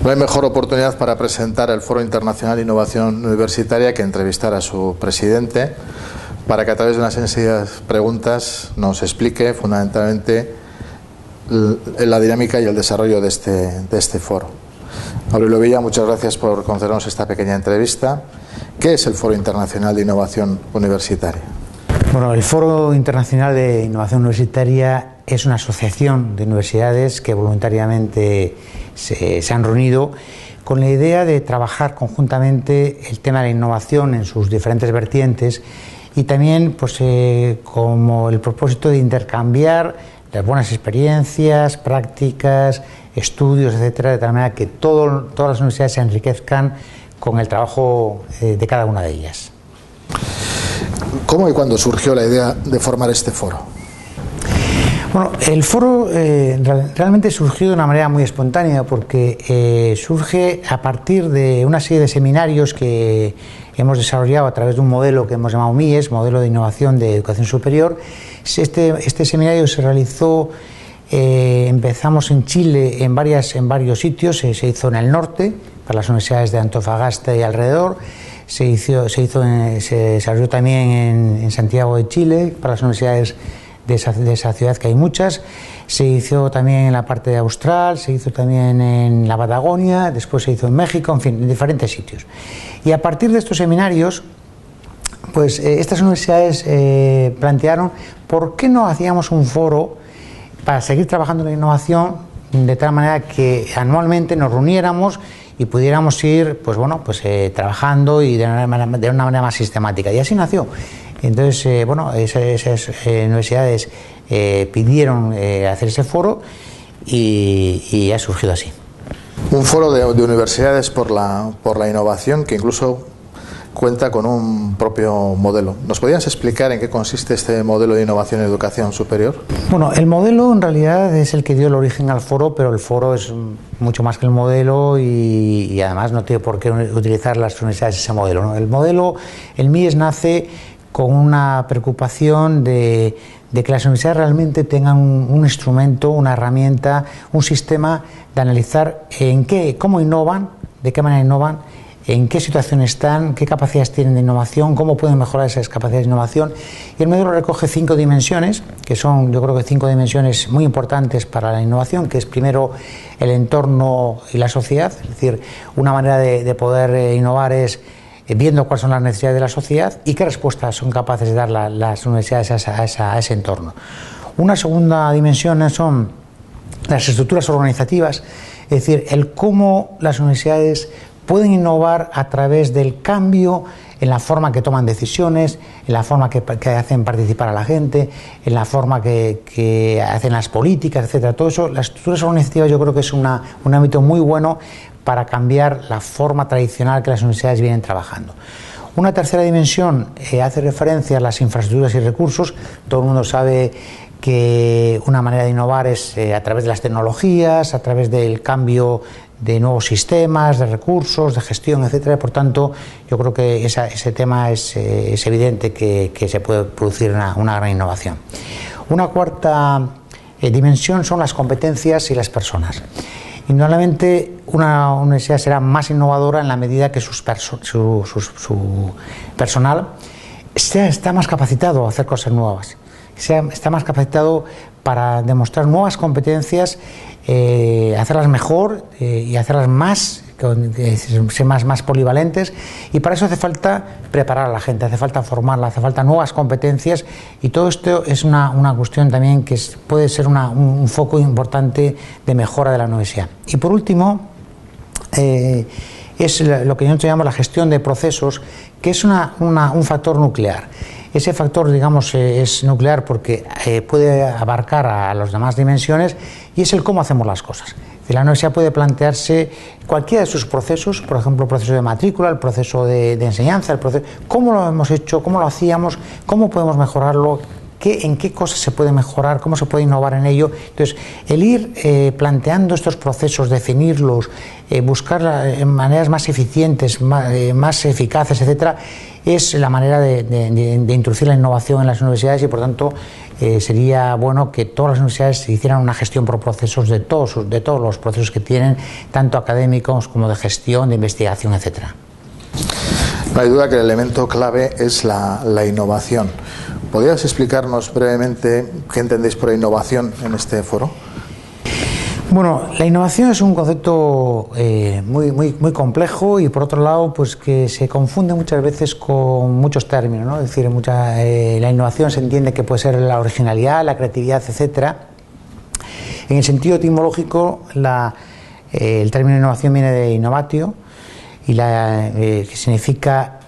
No hay mejor oportunidad para presentar el Foro Internacional de Innovación Universitaria que entrevistar a su presidente para que a través de unas sencillas preguntas nos explique fundamentalmente la dinámica y el desarrollo de este foro. Aurelio Villa, muchas gracias por concedernos esta pequeña entrevista. ¿Qué es el Foro Internacional de Innovación Universitaria? Bueno, el Foro Internacional de Innovación Universitaria es una asociación de universidades que voluntariamente se han reunido con la idea de trabajar conjuntamente el tema de la innovación en sus diferentes vertientes y también pues, como el propósito de intercambiar las buenas experiencias, prácticas, estudios, etcétera, de tal manera que todas las universidades se enriquezcan con el trabajo de cada una de ellas. ¿Cómo y cuándo surgió la idea de formar este foro? Bueno, el foro realmente surgió de una manera muy espontánea porque surge a partir de una serie de seminarios que hemos desarrollado a través de un modelo que hemos llamado MIES, Modelo de Innovación de Educación Superior. Este seminario se realizó, empezamos en Chile en varios sitios, se hizo en el norte, para las universidades de Antofagasta y alrededor, se desarrolló también en Santiago de Chile, para las universidades de esa ciudad, que hay muchas, se hizo también en la parte de Austral, se hizo también en la Patagonia, después se hizo en México, en fin, en diferentes sitios. Y a partir de estos seminarios, pues estas universidades plantearon por qué no hacíamos un foro para seguir trabajando en la innovación, de tal manera que anualmente nos reuniéramos y pudiéramos ir, pues bueno, pues trabajando y de una manera más sistemática. Y así nació. Entonces, bueno, esas universidades pidieron hacer ese foro y ha surgido así. Un foro de universidades por la innovación que incluso cuenta con un propio modelo. ¿Nos podrías explicar en qué consiste este modelo de innovación en educación superior? Bueno, el modelo en realidad es el que dio el origen al foro, pero el foro es mucho más que el modelo y además no tiene por qué utilizar las universidades ese modelo, ¿no? El modelo, el MIES nace con una preocupación de que las universidades realmente tengan un instrumento, una herramienta, un sistema de analizar cómo innovan, de qué manera innovan, en qué situación están, qué capacidades tienen de innovación, cómo pueden mejorar esas capacidades de innovación. Y el modelo recoge 5 dimensiones, que son, yo creo que 5 dimensiones muy importantes para la innovación, que es primero el entorno y la sociedad, es decir, una manera de poder innovar es viendo cuáles son las necesidades de la sociedad y qué respuestas son capaces de dar las universidades a ese entorno. Una segunda dimensión son las estructuras organizativas, es decir, el cómo las universidades pueden innovar a través del cambio en la forma que toman decisiones, en la forma que hacen participar a la gente, en la forma que hacen las políticas, etcétera. Todo eso, las estructuras organizativas, yo creo que es un ámbito muy bueno para cambiar la forma tradicional que las universidades vienen trabajando. Una tercera dimensión hace referencia a las infraestructuras y recursos. Todo el mundo sabe que una manera de innovar es a través de las tecnologías, a través del cambio de nuevos sistemas, de recursos, de gestión, etcétera. Por tanto, yo creo que ese tema es evidente que se puede producir una gran innovación. Una cuarta dimensión son las competencias y las personas. Indudablemente una universidad será más innovadora en la medida que su personal está más capacitado a hacer cosas nuevas, está más capacitado para demostrar nuevas competencias, hacerlas mejor y hacerlas ser más polivalentes, y para eso hace falta preparar a la gente, hace falta formarla, hace falta nuevas competencias, y todo esto es una cuestión también que puede ser un foco importante de mejora de la universidad. Y por último, es lo que nosotros llamamos la gestión de procesos, que es un factor nuclear. Ese factor, digamos, es nuclear porque puede abarcar a las demás dimensiones, y es el cómo hacemos las cosas. La universidad puede plantearse cualquiera de sus procesos, por ejemplo, el proceso de matrícula, el proceso de enseñanza, cómo lo hemos hecho, cómo lo hacíamos, cómo podemos mejorarlo, en qué cosas se puede mejorar, cómo se puede innovar en ello. Entonces, el ir planteando estos procesos, definirlos, buscar maneras más eficientes, más eficaces, etcétera, es la manera de introducir la innovación en las universidades y, por tanto, sería bueno que todas las universidades hicieran una gestión por procesos de todos los procesos que tienen, tanto académicos como de gestión, de investigación, etcétera. No hay duda que el elemento clave es la innovación. ¿Podrías explicarnos brevemente qué entendéis por innovación en este foro? Bueno, la innovación es un concepto muy complejo y, por otro lado, pues que se confunde muchas veces con muchos términos, ¿no? Es decir, la innovación se entiende que puede ser la originalidad, la creatividad, etcétera. En el sentido etimológico, el término innovación viene de innovatio, y que significa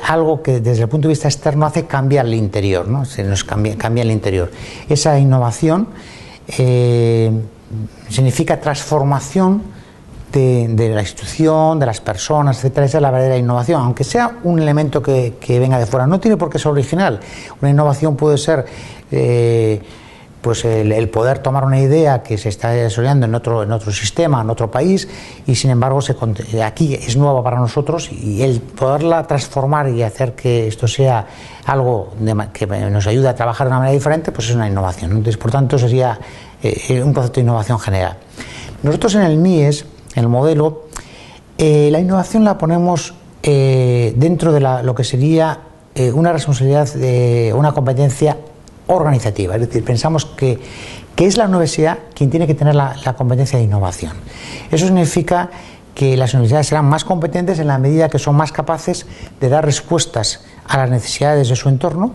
algo que desde el punto de vista externo hace cambiar el interior, ¿no? Se nos cambia el interior. Esa innovación significa transformación de la institución, de las personas, etcétera. Esa es la verdadera innovación, aunque sea un elemento que venga de fuera. No tiene por qué ser original. Una innovación puede ser pues el poder tomar una idea que se está desarrollando en otro sistema, en otro país, y sin embargo aquí es nueva para nosotros, y el poderla transformar y hacer que esto sea algo que nos ayude a trabajar de una manera diferente, pues es una innovación. Entonces, por tanto, sería un concepto de innovación general. Nosotros en el MIES, en el modelo, la innovación la ponemos dentro de lo que sería una responsabilidad, una competencia organizativa, es decir, pensamos que es la universidad quien tiene que tener la competencia de innovación. Eso significa que las universidades serán más competentes en la medida que son más capaces de dar respuestas a las necesidades de su entorno.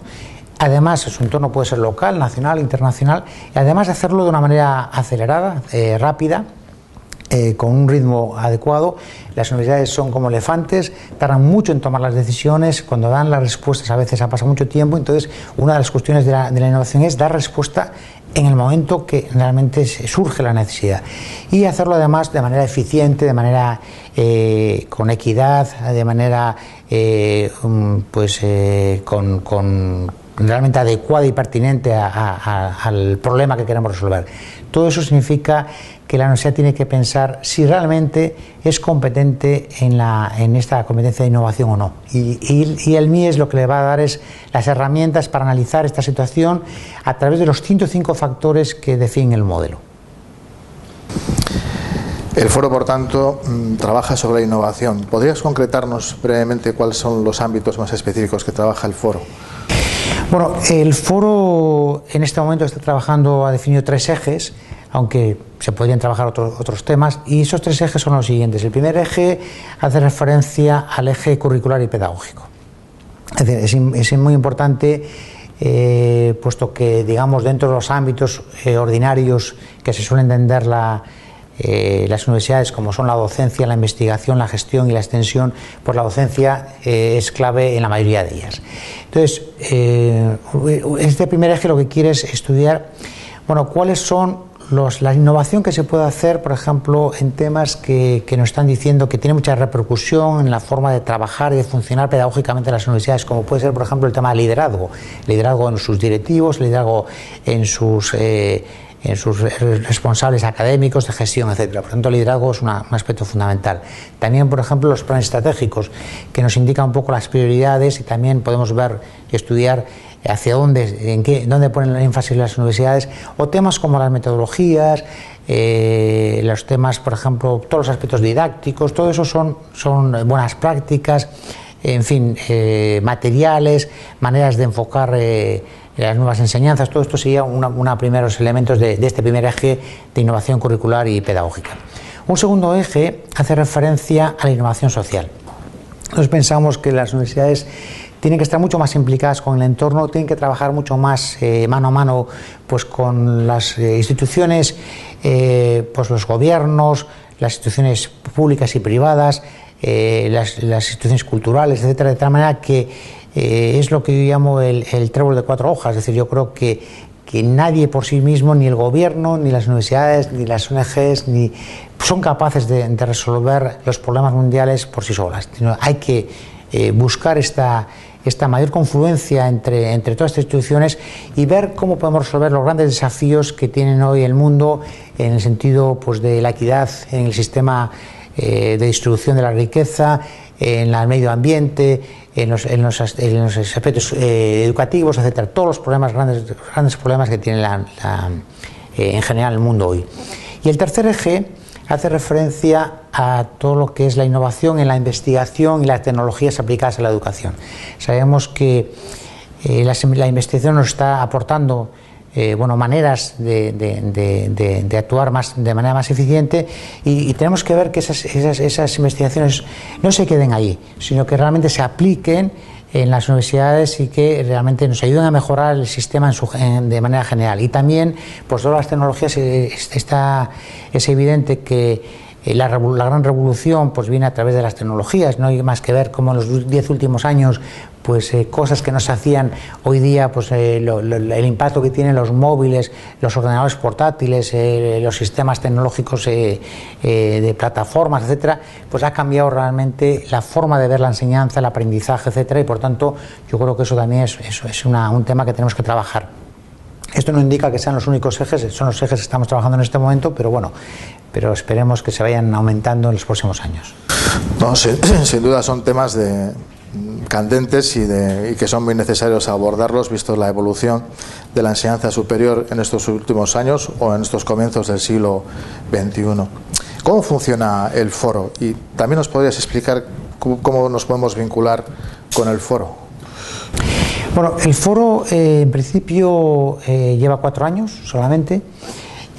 Además, su entorno puede ser local, nacional, internacional, y además de hacerlo de una manera acelerada, rápida, con un ritmo adecuado. Las universidades son como elefantes, tardan mucho en tomar las decisiones, cuando dan las respuestas a veces ha pasado mucho tiempo. Entonces, una de las cuestiones de la innovación es dar respuesta en el momento que realmente surge la necesidad, y hacerlo además de manera eficiente, de manera con equidad, de manera con realmente adecuada y pertinente al problema que queremos resolver. Todo eso significa que la universidad tiene que pensar si realmente es competente en esta competencia de innovación o no. Y el MIES lo que le va a dar es las herramientas para analizar esta situación a través de los 105 factores que definen el modelo. El foro, por tanto, trabaja sobre la innovación. ¿Podrías concretarnos brevemente cuáles son los ámbitos más específicos que trabaja el foro? Bueno, el foro en este momento ha definido 3 ejes, aunque se podrían trabajar otros temas, y esos 3 ejes son los siguientes. El primer eje hace referencia al eje curricular y pedagógico. Es decir, es muy importante, puesto que, digamos, dentro de los ámbitos ordinarios que se suele entender las universidades, como son la docencia, la investigación, la gestión y la extensión, pues la docencia es clave en la mayoría de ellas. Entonces, este primer eje lo que quiere es estudiar, bueno, cuáles son la innovación que se puede hacer, por ejemplo, en temas que nos están diciendo que tiene mucha repercusión en la forma de trabajar y de funcionar pedagógicamente en las universidades, como puede ser, por ejemplo, el tema del liderazgo en sus directivos, liderazgo en sus responsables académicos de gestión, etcétera. Por tanto, el liderazgo es un aspecto fundamental. También, por ejemplo, los planes estratégicos, que nos indican un poco las prioridades, y también podemos ver y estudiar hacia dónde ponen el énfasis las universidades, o temas como las metodologías, los temas, por ejemplo, todos los aspectos didácticos. Todo eso son buenas prácticas, en fin, materiales, maneras de enfocar las nuevas enseñanzas. Todo esto sería uno primeros elementos de este primer eje de innovación curricular y pedagógica. Un segundo eje hace referencia a la innovación social. Nosotros pensamos que las universidades tienen que estar mucho más implicadas con el entorno, tienen que trabajar mucho más mano a mano, pues, con las instituciones, pues los gobiernos, las instituciones públicas y privadas, las instituciones culturales, etcétera, de tal manera que es lo que yo llamo el trébol de 4 hojas. Es decir, yo creo que nadie por sí mismo, ni el gobierno, ni las universidades, ni las ONGs, son capaces de resolver los problemas mundiales por sí solas. Hay que buscar esta mayor confluencia entre todas estas instituciones y ver cómo podemos resolver los grandes desafíos que tienen hoy el mundo en el sentido pues, de la equidad en el sistema de distribución de la riqueza, en el medio ambiente, en los aspectos educativos, etcétera. Todos los problemas, grandes problemas que tiene en general el mundo hoy. Y el tercer eje hace referencia a todo lo que es la innovación en la investigación y las tecnologías aplicadas a la educación. Sabemos que la investigación nos está aportando maneras de actuar de manera más eficiente y tenemos que ver que esas investigaciones no se queden ahí, sino que realmente se apliquen en las universidades y que realmente nos ayuden a mejorar el sistema de manera general. Y también, pues todas las tecnologías, es evidente que la gran revolución pues viene a través de las tecnologías. No hay más que ver cómo en los 10 últimos años pues cosas que no se hacían hoy día, pues el impacto que tienen los móviles, los ordenadores portátiles, los sistemas tecnológicos de plataformas, etcétera, pues ha cambiado realmente la forma de ver la enseñanza, el aprendizaje, etcétera, y por tanto yo creo que eso también es un tema que tenemos que trabajar. Esto no indica que sean los únicos ejes, son los ejes que estamos trabajando en este momento, pero esperemos que se vayan aumentando en los próximos años. No, sin duda son temas candentes y que son muy necesarios abordarlos, visto la evolución de la enseñanza superior en estos últimos años o en estos comienzos del siglo XXI. ¿Cómo funciona el foro? Y también nos podrías explicar cómo nos podemos vincular con el foro. Bueno, el foro en principio lleva 4 años solamente.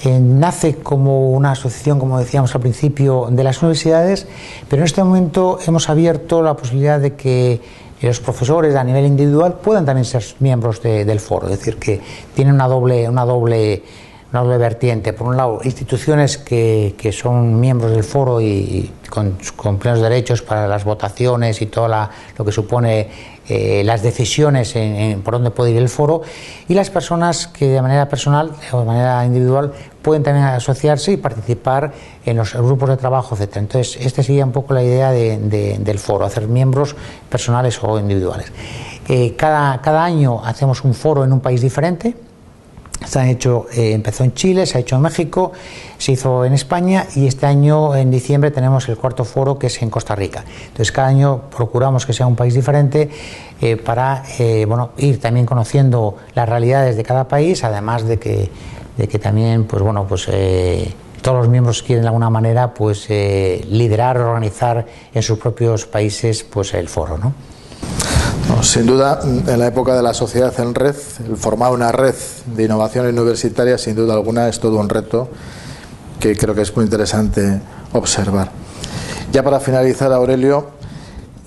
Nace como una asociación, como decíamos al principio, de las universidades, pero en este momento hemos abierto la posibilidad de que los profesores a nivel individual puedan también ser miembros del foro, es decir, que tienen una doble vertiente. Por un lado, instituciones que son miembros del foro y con plenos derechos para las votaciones y todo lo que supone las decisiones por dónde puede ir el foro, y las personas que de manera personal o de manera individual pueden también asociarse y participar en los grupos de trabajo, etc. Entonces, esta sería un poco la idea del foro, hacer miembros personales o individuales. Cada año hacemos un foro en un país diferente. Empezó en Chile, se ha hecho en México, se hizo en España y este año en diciembre tenemos el 4º foro, que es en Costa Rica. Entonces cada año procuramos que sea un país diferente para ir también conociendo las realidades de cada país, además de que también todos los miembros quieren de alguna manera liderar, organizar en sus propios países el foro, ¿no? No, sin duda, en la época de la sociedad en red, el formar una red de innovación universitaria, sin duda alguna, es todo un reto que creo que es muy interesante observar. Ya para finalizar, Aurelio,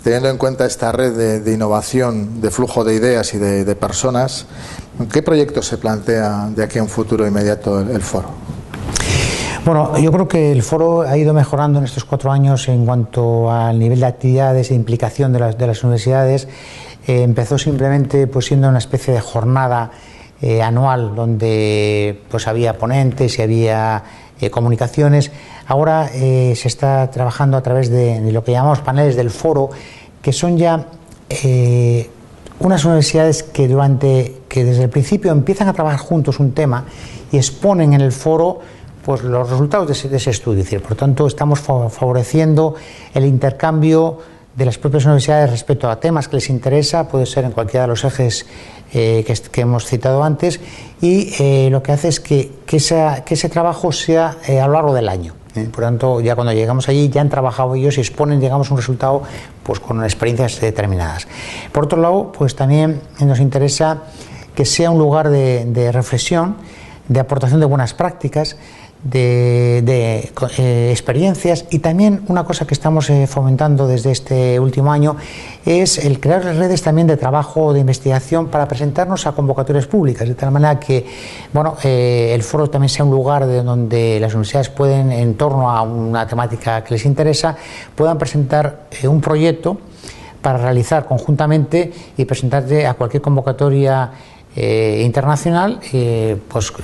teniendo en cuenta esta red de innovación, de flujo de ideas y de personas, ¿qué proyectos se plantea de aquí a un futuro inmediato el foro? Bueno, yo creo que el foro ha ido mejorando en estos 4 años en cuanto al nivel de actividades e implicación de las universidades. Empezó simplemente siendo una especie de jornada anual donde había ponentes y había comunicaciones. Ahora se está trabajando a través de lo que llamamos paneles del foro, que son ya unas universidades que desde el principio empiezan a trabajar juntos un tema y exponen en el foro los resultados de ese estudio. Es decir, por tanto, estamos favoreciendo el intercambio de las propias universidades respecto a temas que les interesa, puede ser en cualquiera de los ejes que hemos citado antes, y lo que hace es que ese trabajo sea a lo largo del año. Por tanto, ya cuando llegamos allí, ya han trabajado ellos y exponen, llegamos a un resultado con experiencias determinadas. Por otro lado, también nos interesa que sea un lugar de reflexión, de aportación de buenas prácticas, de experiencias, y también una cosa que estamos fomentando desde este último año es el crear redes también de trabajo de investigación para presentarnos a convocatorias públicas, de tal manera que el foro también sea un lugar donde las universidades pueden, en torno a una temática que les interesa, puedan presentar un proyecto para realizar conjuntamente y presentarse a cualquier convocatoria internacional,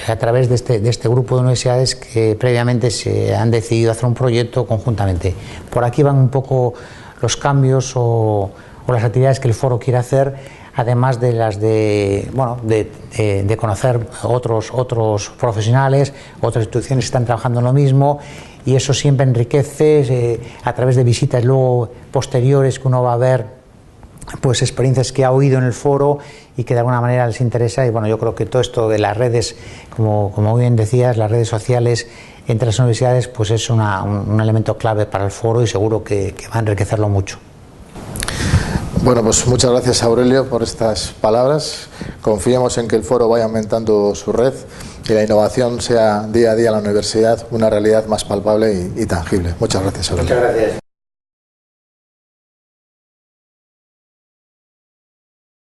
a través de este grupo de universidades que previamente se han decidido hacer un proyecto conjuntamente. Por aquí van un poco los cambios o o las actividades que el foro quiere hacer, además de las de conocer otros profesionales, otras instituciones que están trabajando en lo mismo, y eso siempre enriquece a través de visitas luego posteriores que uno va a ver, pues experiencias que ha oído en el foro y que de alguna manera les interesa. Y bueno, yo creo que todo esto de las redes, como bien decías, las redes sociales entre las universidades, pues es un elemento clave para el foro, y seguro que va a enriquecerlo mucho. Bueno, pues muchas gracias, Aurelio, por estas palabras. Confiemos en que el foro vaya aumentando su red y la innovación sea día a día en la universidad una realidad más palpable y tangible. Muchas gracias, Aurelio. Muchas gracias.